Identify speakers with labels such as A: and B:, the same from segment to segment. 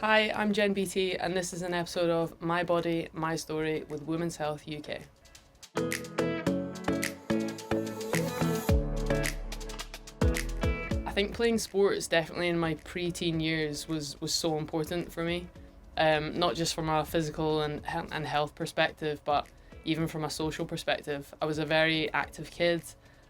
A: Hi, I'm Jen Beattie, and this is an episode of My Body, My Story with Women's Health UK. I think playing sports definitely in my pre-teen years was so important for me, not just from a physical and health perspective, but even from a social perspective. I was a very active kid.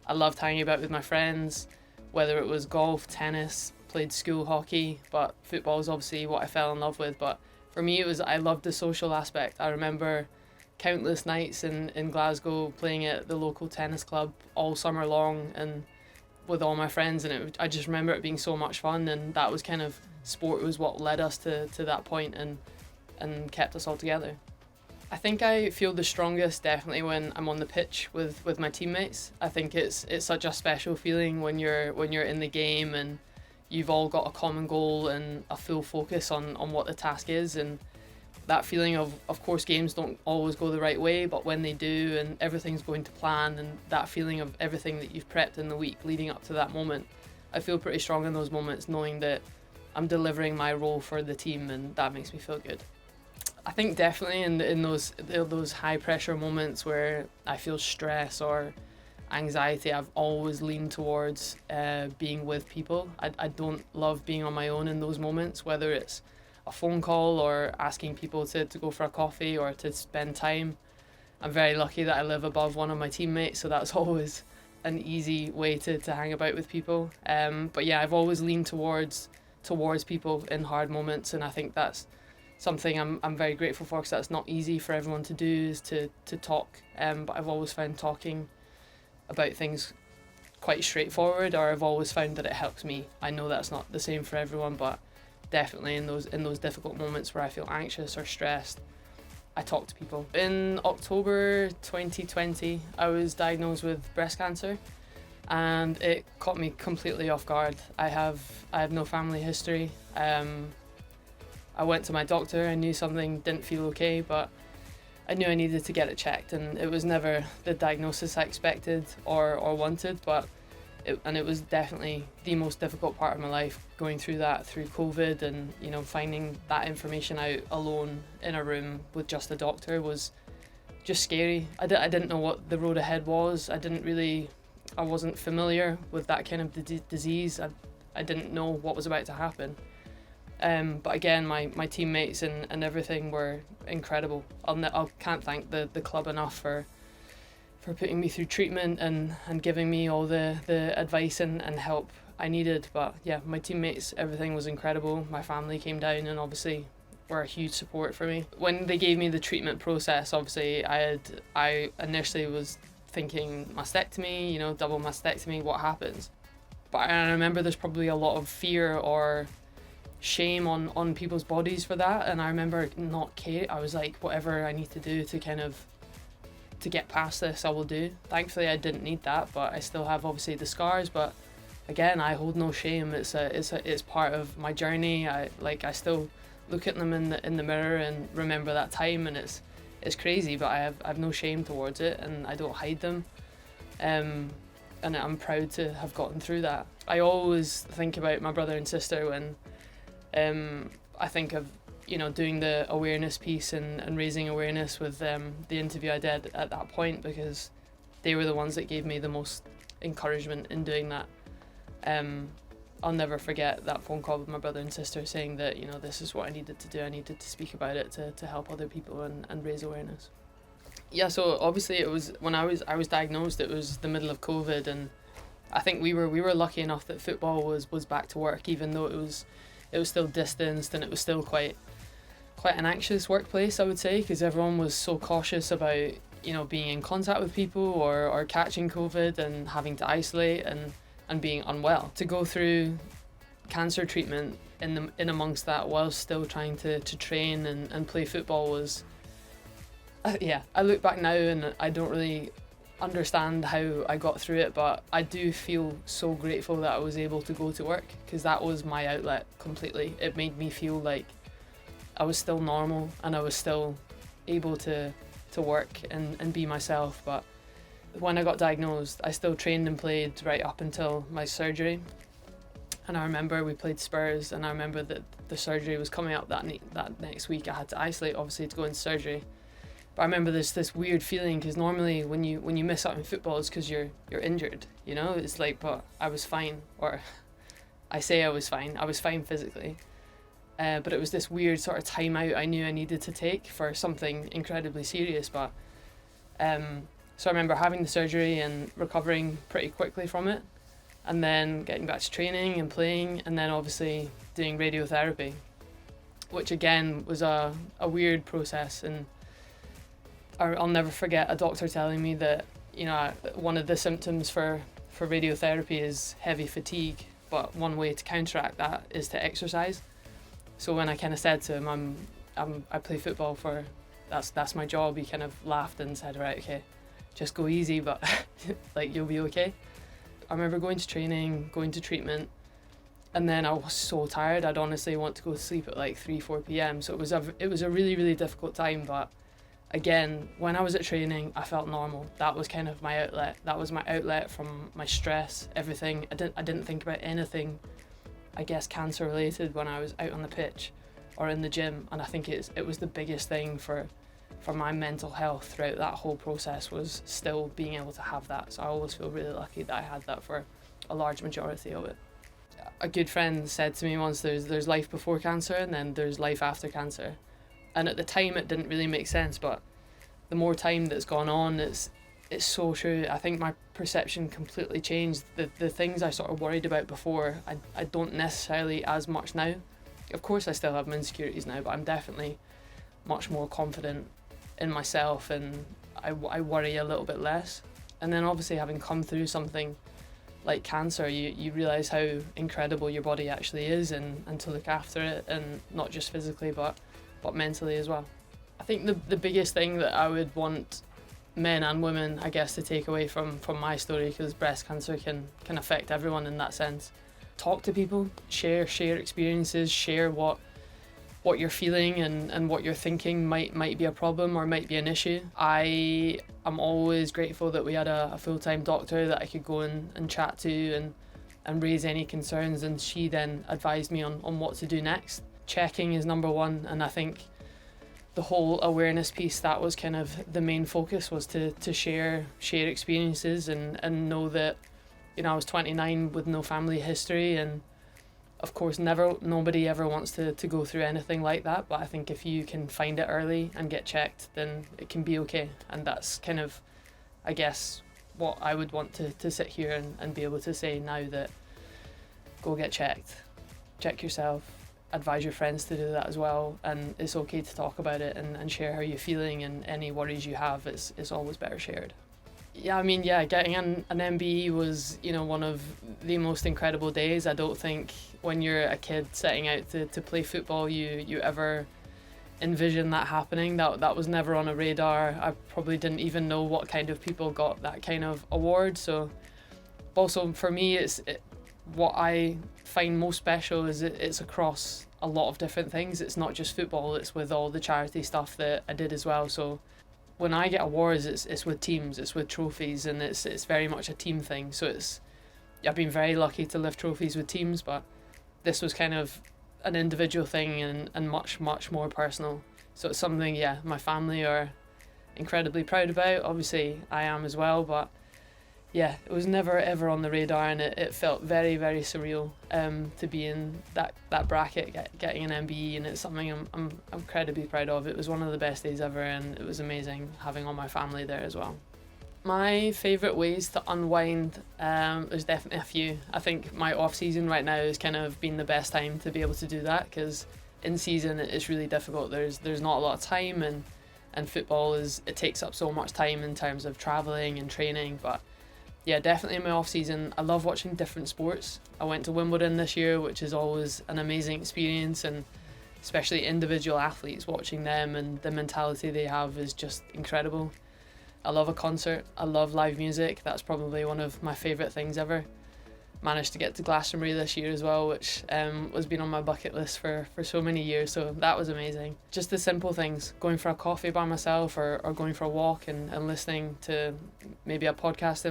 A: I loved hanging about with my friends, whether it was golf, tennis, played school hockey, but football is obviously what I fell in love with. But for me, I loved the social aspect. I remember countless nights in Glasgow playing at the local tennis club all summer long and with all my friends, and I just remember it being so much fun, and that was kind of, sport was what led us to that point and kept us all together. I think I feel the strongest definitely when I'm on the pitch with my teammates. I think it's such a special feeling when you're in the game and you've all got a common goal and a full focus on what the task is, and that feeling of course games don't always go the right way, but when they do and everything's going to plan, and that feeling of everything that you've prepped in the week leading up to that moment, I feel pretty strong in those moments, knowing that I'm delivering my role for the team, and that makes me feel good. I think definitely in those high pressure moments where I feel stress or anxiety, I've always leaned towards being with people. I don't love being on my own in those moments, whether it's a phone call or asking people to go for a coffee or to spend time. I'm very lucky that I live above one of my teammates, so that's always an easy way to hang about with people. But yeah, I've always leaned towards people in hard moments, and I think that's something I'm very grateful for, because that's not easy for everyone to do, is to talk. But I've always found talking about things quite straightforward, or I've always found that it helps me. I know that's not the same for everyone, but definitely in those difficult moments where I feel anxious or stressed, I talk to people. In October 2020, I was diagnosed with breast cancer, and it caught me completely off guard. I have no family history. I went to my doctor. I knew something didn't feel okay, but I knew I needed to get it checked, and it was never the diagnosis I expected or wanted, but it was definitely the most difficult part of my life, going through COVID, and finding that information out alone in a room with just a doctor was just scary. I didn't know what the road ahead was. I wasn't familiar with that kind of disease. I didn't know what was about to happen. But again, my teammates and everything were incredible. I can't thank the club enough for putting me through treatment and giving me all the advice and help I needed. But yeah, my teammates, everything was incredible. My family came down and obviously were a huge support for me. When they gave me the treatment process, obviously I initially was thinking mastectomy, double mastectomy, what happens? But I remember there's probably a lot of fear or shame on people's bodies for that, and I remember not care. I was like, whatever I need to do to get past this, I will do. Thankfully I didn't need that, but I still have obviously the scars, but again, I hold no shame. It's part of my journey. I still look at them in the mirror and remember that time, and it's crazy, but I have no shame towards it, and I don't hide them. And I'm proud to have gotten through that. I always think about my brother and sister when I think of doing the awareness piece and raising awareness with the interview I did at that point, because they were the ones that gave me the most encouragement in doing that. I'll never forget that phone call with my brother and sister saying that this is what I needed to do. I needed to speak about it to help other people and raise awareness. Yeah, so obviously it was when I was diagnosed, it was the middle of COVID, and I think we were lucky enough that football was back to work, even though it was still distanced, and it was still quite an anxious workplace, I would say, because everyone was so cautious about being in contact with people or catching COVID and having to isolate and being unwell. To go through cancer treatment in amongst that while still trying to train and play football was I look back now and I don't really understand how I got through it, but I do feel so grateful that I was able to go to work, because that was my outlet completely. It made me feel like I was still normal and I was still able to work and be myself. But when I got diagnosed, I still trained and played right up until my surgery. And I remember we played Spurs, and I remember that the surgery was coming up that next week. I had to isolate, obviously, to go into surgery. But I remember there's this weird feeling, because normally when you miss out in football, it's because you're injured, you know? It's like, but I was fine, or I say I was fine physically. But it was this weird sort of time out I knew I needed to take for something incredibly serious. But so I remember having the surgery and recovering pretty quickly from it, and then getting back to training and playing, and then obviously doing radiotherapy, which again was a weird process. And I'll never forget a doctor telling me that, you know, one of the symptoms for radiotherapy is heavy fatigue, but one way to counteract that is to exercise. So when I kind of said to him, I play football for, that's my job, he kind of laughed and said, right, okay, just go easy, but like, you'll be okay. I remember going to training, going to treatment, and then I was so tired, I'd honestly want to go to sleep at like 3-4 p.m. So it was a really, really difficult time. But again, when I was at training, I felt normal. That was kind of my outlet. That was my outlet from my stress, everything. I didn't think about anything, I guess, cancer related when I was out on the pitch or in the gym. And I think it was the biggest thing for my mental health throughout that whole process, was still being able to have that. So I always feel really lucky that I had that for a large majority of it. A good friend said to me once, there's life before cancer and then there's life after cancer. And at the time it didn't really make sense, but the more time that's gone on, it's so true. I think my perception completely changed. The things I sort of worried about before, I don't necessarily as much now. Of course I still have my insecurities now, but I'm definitely much more confident in myself, and I worry a little bit less. And then obviously, having come through something like cancer, you realise how incredible your body actually is, and to look after it, and not just physically but mentally as well. I think the biggest thing that I would want men and women, I guess, to take away from my story, because breast cancer can affect everyone in that sense. Talk to people, share experiences, share what you're feeling and what you're thinking might be a problem or might be an issue. I am always grateful that we had a full-time doctor that I could go and chat to and raise any concerns, and she then advised me on what to do next. Checking is number one, and I think the whole awareness piece, that was kind of the main focus, was to share experiences and know that, you know, I was 29 with no family history, and of course nobody ever wants to go through anything like that, but I think if you can find it early and get checked, then it can be okay. And that's kind of, I guess, what I would want to sit here and be able to say now, that go get checked, check yourself, advise your friends to do that as well, and it's okay to talk about it and share how you're feeling, and any worries you have, it's always better shared. Yeah, I mean, getting an MBE was, you know, one of the most incredible days. I don't think when you're a kid setting out to play football, you ever envision that happening. That was never on a radar. I probably didn't even know what kind of people got that kind of award. So also for me, what I find most special is it's across a lot of different things. It's not just football, it's with all the charity stuff that I did as well. So when I get awards, it's with teams, it's with trophies, and it's very much a team thing. So I've been very lucky to lift trophies with teams, but this was kind of an individual thing and much, much more personal. So it's something, my family are incredibly proud about. Obviously I am as well, but it was never ever on the radar, and it felt very, very surreal to be in that bracket, getting an MBE, and it's something I'm incredibly proud of. It was one of the best days ever, and it was amazing having all my family there as well. My favourite ways to unwind, there's definitely a few. I think my off season right now has kind of been the best time to be able to do that, because in season it's really difficult. There's not a lot of time, and football it takes up so much time in terms of travelling and training. But definitely in my off season, I love watching different sports. I went to Wimbledon this year, which is always an amazing experience, and especially individual athletes, watching them and the mentality they have is just incredible. I love a concert. I love live music. That's probably one of my favourite things ever. Managed to get to Glastonbury this year as well, which was been on my bucket list for so many years, so that was amazing. Just the simple things, going for a coffee by myself or going for a walk and listening to maybe a podcast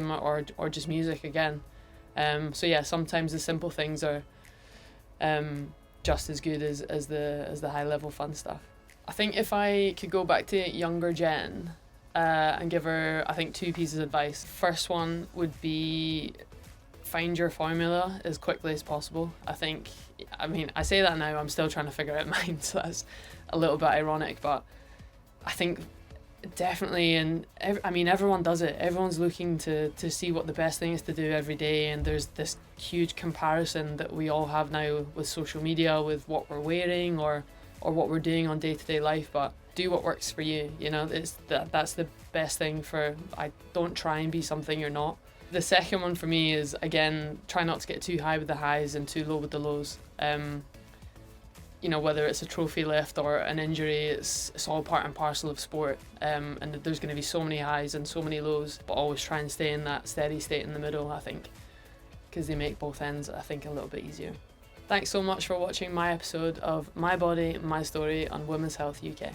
A: or just music again. Sometimes the simple things are just as good as the high level fun stuff. I think if I could go back to younger Jen and give her, I think, 2 pieces of advice. First one would be find your formula as quickly as possible. I say that now, I'm still trying to figure out mine, so that's a little bit ironic, but I think definitely, and everyone does it. Everyone's looking to see what the best thing is to do every day, and there's this huge comparison that we all have now with social media, with what we're wearing or what we're doing on day-to-day life. But do what works for you, that's the best thing. I don't try and be something you're not. The second one for me is, again, try not to get too high with the highs and too low with the lows. Whether it's a trophy lift or an injury, it's all part and parcel of sport. And there's going to be so many highs and so many lows, but always try and stay in that steady state in the middle, I think, because they make both ends, I think, a little bit easier. Thanks so much for watching my episode of My Body, My Story on Women's Health UK.